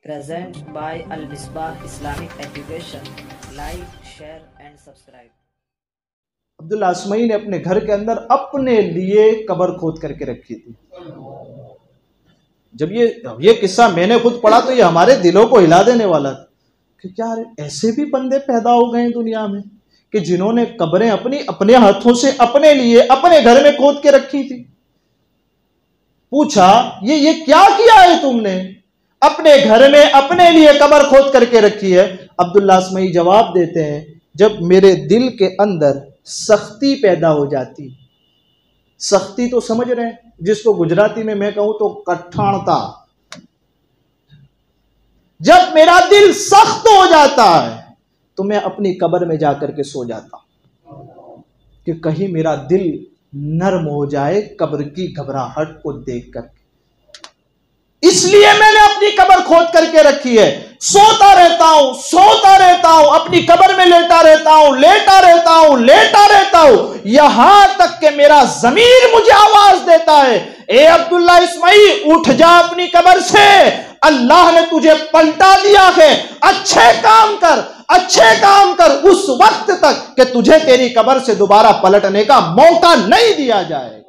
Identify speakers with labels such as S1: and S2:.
S1: Present by Al Misbah Islamic Education. Like, share and subscribe.
S2: Abdullah असमई ने अपने घर के अंदर अपने लिए कब्र खोद करके रखी थी। जब ये किस्सा मैंने खुद पढ़ा तो ये हमारे दिलों को हिला देने वाला था कि क्या ऐसे भी बंदे पैदा हो गए दुनिया में कि जिन्होंने कब्रें अपने हाथों से अपने लिए अपने घर में खोद के रखी थी। पूछा ये क्या किया है तुमने, अपने घर में अपने लिए कब्र खोद करके रखी है। अब्दुल्ला असमई जवाब देते हैं, जब मेरे दिल के अंदर सख्ती पैदा हो जाती, सख्ती तो समझ रहे हैं, जिसको गुजराती में मैं कहूं तो कठाणता, जब मेरा दिल सख्त हो जाता है तो मैं अपनी कब्र में जाकर के सो जाता कि कहीं मेरा दिल नर्म हो जाए कब्र की घबराहट को देख कर। इसलिए मैंने अपनी कब्र खोद करके रखी है। सोता रहता हूं, अपनी कब्र में लेटा रहता हूं, यहां तक कि मेरा ज़मीर मुझे आवाज देता है, ए अब्दुल्ला इस्माई उठ जा अपनी कब्र से, अल्लाह ने तुझे पलटा दिया है, अच्छे काम कर उस वक्त तक कि तुझे तेरी कब्र से दोबारा पलटने का मौका नहीं दिया जाए।